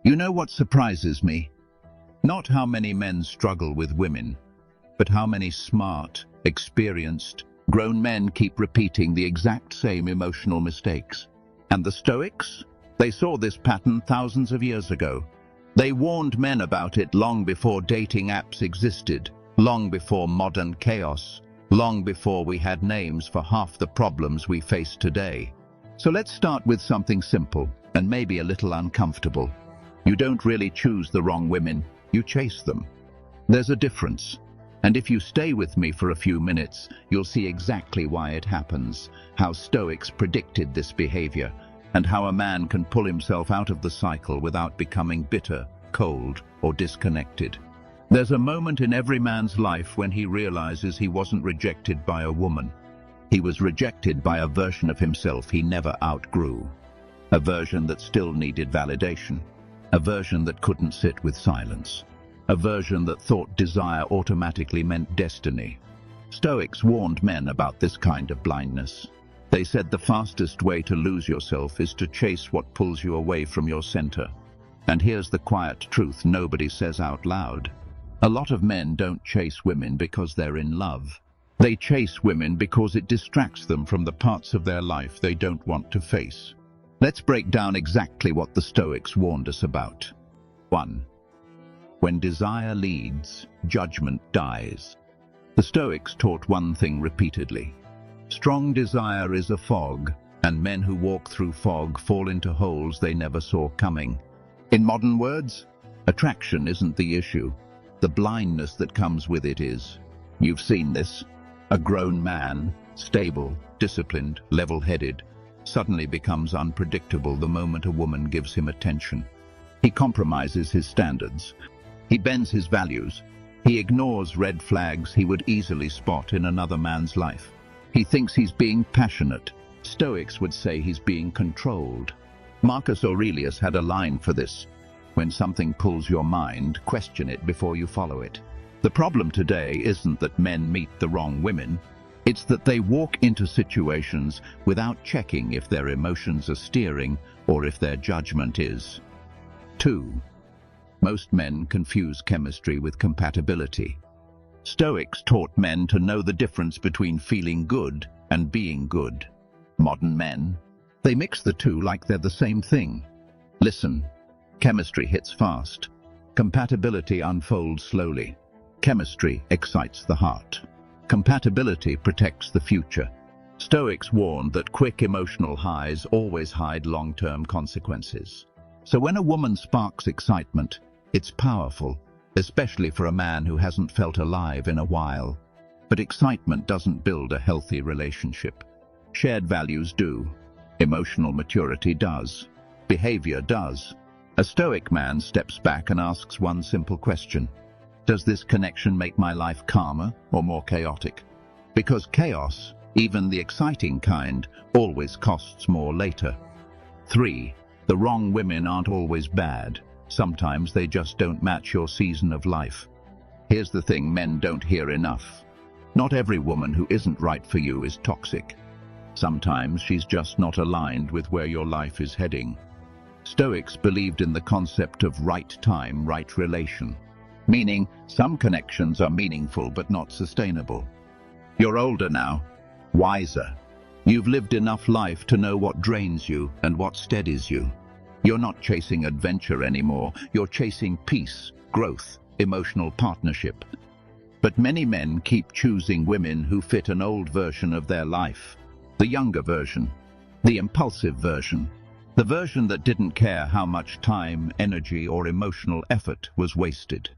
You know what surprises me? Not how many men struggle with women, but how many smart, experienced, grown men keep repeating the exact same emotional mistakes. And the Stoics? They saw this pattern thousands of years ago. They warned men about it long before dating apps existed, long before modern chaos, long before we had names for half the problems we face today. So let's start with something simple and maybe a little uncomfortable. You don't really choose the wrong women, you chase them. There's a difference. And if you stay with me for a few minutes, you'll see exactly why it happens, how Stoics predicted this behavior, and how a man can pull himself out of the cycle without becoming bitter, cold, or disconnected. There's a moment in every man's life when he realizes he wasn't rejected by a woman. He was rejected by a version of himself he never outgrew. A version that still needed validation. A version that couldn't sit with silence. A version that thought desire automatically meant destiny. Stoics warned men about this kind of blindness. They said the fastest way to lose yourself is to chase what pulls you away from your center. And here's the quiet truth nobody says out loud. A lot of men don't chase women because they're in love. They chase women because it distracts them from the parts of their life they don't want to face. Let's break down exactly what the Stoics warned us about. 1. When desire leads, judgment dies. The Stoics taught one thing repeatedly. Strong desire is a fog, and men who walk through fog fall into holes they never saw coming. In modern words, attraction isn't the issue. The blindness that comes with it is. You've seen this. A grown man, stable, disciplined, level-headed, suddenly becomes unpredictable the moment a woman gives him attention. He compromises his standards. He bends his values. He ignores red flags he would easily spot in another man's life. He thinks he's being passionate. Stoics would say he's being controlled. Marcus Aurelius had a line for this. When something pulls your mind, question it before you follow it. The problem today isn't that men meet the wrong women. It's that they walk into situations without checking if their emotions are steering or if their judgment is. 2. Most men confuse chemistry with compatibility. Stoics taught men to know the difference between feeling good and being good. Modern men, they mix the two like they're the same thing. Listen, chemistry hits fast. Compatibility unfolds slowly. Chemistry excites the heart. Compatibility protects the future. Stoics warned that quick emotional highs always hide long-term consequences. So when a woman sparks excitement, it's powerful, especially for a man who hasn't felt alive in a while. But excitement doesn't build a healthy relationship. Shared values do. Emotional maturity does. Behavior does. A Stoic man steps back and asks one simple question. Does this connection make my life calmer or more chaotic? Because chaos, even the exciting kind, always costs more later. 3. The wrong women aren't always bad. Sometimes they just don't match your season of life. Here's the thing men don't hear enough. Not every woman who isn't right for you is toxic. Sometimes she's just not aligned with where your life is heading. Stoics believed in the concept of right time, right relation. Meaning, some connections are meaningful but not sustainable. You're older now, wiser. You've lived enough life to know what drains you and what steadies you. You're not chasing adventure anymore, you're chasing peace, growth, emotional partnership. But many men keep choosing women who fit an old version of their life. The younger version, the impulsive version, the version that didn't care how much time, energy, or emotional effort was wasted.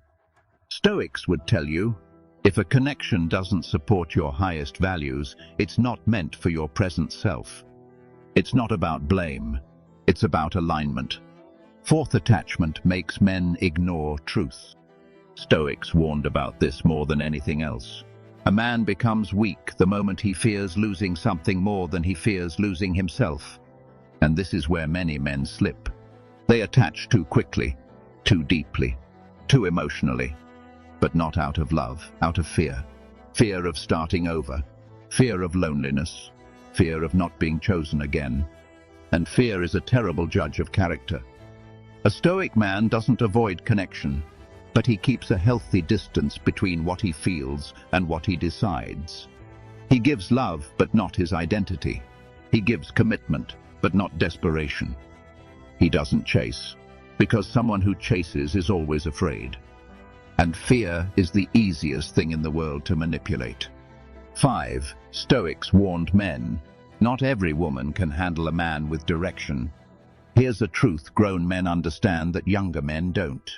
Stoics would tell you, if a connection doesn't support your highest values, it's not meant for your present self. It's not about blame, it's about alignment. Fourth attachment makes men ignore truth. Stoics warned about this more than anything else. A man becomes weak the moment he fears losing something more than he fears losing himself. And this is where many men slip. They attach too quickly, too deeply, too emotionally. But not out of love, out of fear. Fear of starting over, fear of loneliness, fear of not being chosen again. And fear is a terrible judge of character. A Stoic man doesn't avoid connection, but he keeps a healthy distance between what he feels and what he decides. He gives love, but not his identity. He gives commitment, but not desperation. He doesn't chase, because someone who chases is always afraid. And fear is the easiest thing in the world to manipulate. 5. Stoics warned men. Not every woman can handle a man with direction. Here's a truth grown men understand that younger men don't.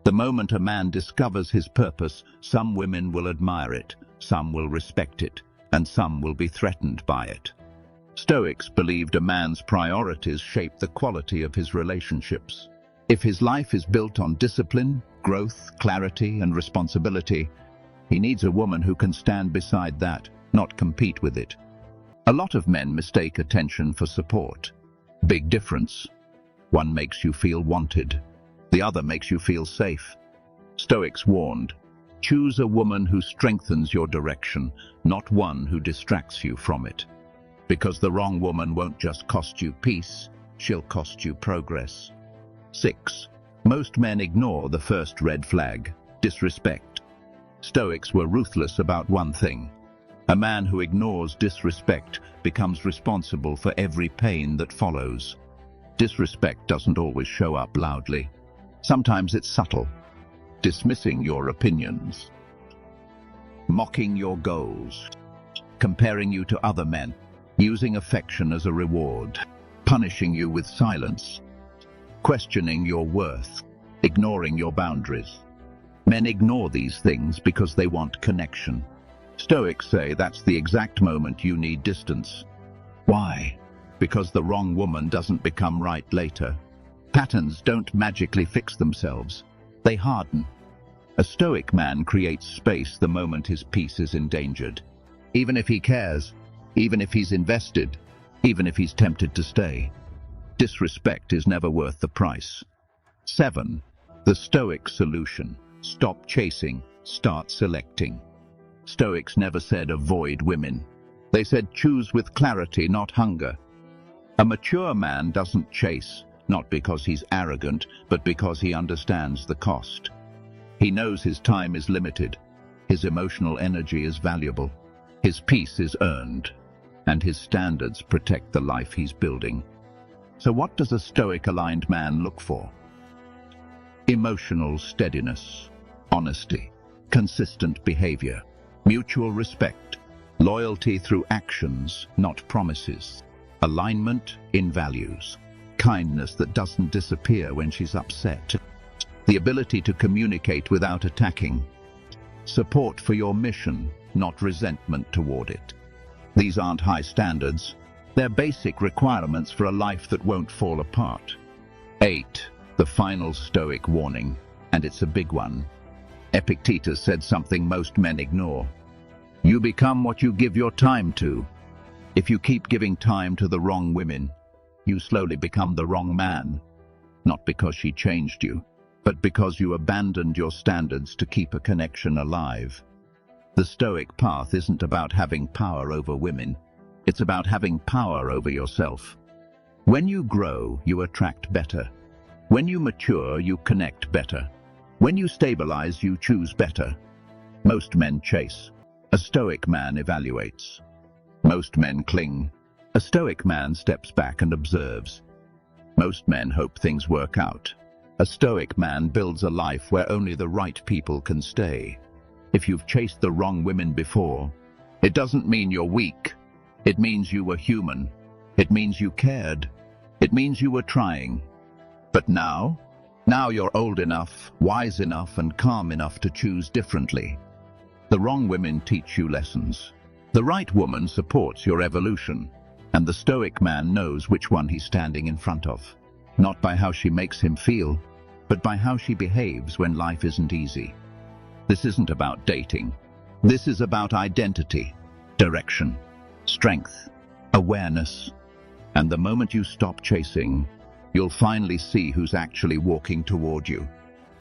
The moment a man discovers his purpose, some women will admire it, some will respect it, and some will be threatened by it. Stoics believed a man's priorities shape the quality of his relationships. If his life is built on discipline, growth, clarity, and responsibility, he needs a woman who can stand beside that, not compete with it. A lot of men mistake attention for support. Big difference. One makes you feel wanted. The other makes you feel safe. Stoics warned, choose a woman who strengthens your direction, not one who distracts you from it. Because the wrong woman won't just cost you peace, she'll cost you progress. 6. Most men ignore the first red flag, disrespect. Stoics were ruthless about one thing. A man who ignores disrespect becomes responsible for every pain that follows. Disrespect doesn't always show up loudly. Sometimes it's subtle. Dismissing your opinions, mocking your goals, comparing you to other men, using affection as a reward, punishing you with silence, questioning your worth, ignoring your boundaries. Men ignore these things because they want connection. Stoics say that's the exact moment you need distance. Why? Because the wrong woman doesn't become right later. Patterns don't magically fix themselves. They harden. A Stoic man creates space the moment his peace is endangered. Even if he cares, even if he's invested, even if he's tempted to stay. Disrespect is never worth the price. 7. The Stoic solution. Stop chasing, start selecting. Stoics never said avoid women. They said choose with clarity, not hunger. A mature man doesn't chase, not because he's arrogant, but because he understands the cost. He knows his time is limited, his emotional energy is valuable, his peace is earned, and his standards protect the life he's building. So what does a Stoic-aligned man look for? Emotional steadiness, honesty, consistent behavior, mutual respect, loyalty through actions, not promises, alignment in values, kindness that doesn't disappear when she's upset, the ability to communicate without attacking, support for your mission, not resentment toward it. These aren't high standards. They're basic requirements for a life that won't fall apart. 8. The final Stoic warning, and it's a big one. Epictetus said something most men ignore. You become what you give your time to. If you keep giving time to the wrong women, you slowly become the wrong man. Not because she changed you, but because you abandoned your standards to keep a connection alive. The Stoic path isn't about having power over women. It's about having power over yourself. When you grow, you attract better. When you mature, you connect better. When you stabilize, you choose better. Most men chase. A Stoic man evaluates. Most men cling. A Stoic man steps back and observes. Most men hope things work out. A Stoic man builds a life where only the right people can stay. If you've chased the wrong women before, it doesn't mean you're weak. It means you were human. It means you cared. It means you were trying. But now you're old enough, wise enough, and calm enough to choose differently. The wrong women teach you lessons. The right woman supports your evolution, and the Stoic man knows which one he's standing in front of. Not by how she makes him feel, but by how she behaves when life isn't easy. This isn't about dating. This is about identity, direction, strength, awareness. And the moment you stop chasing, you'll finally see who's actually walking toward you.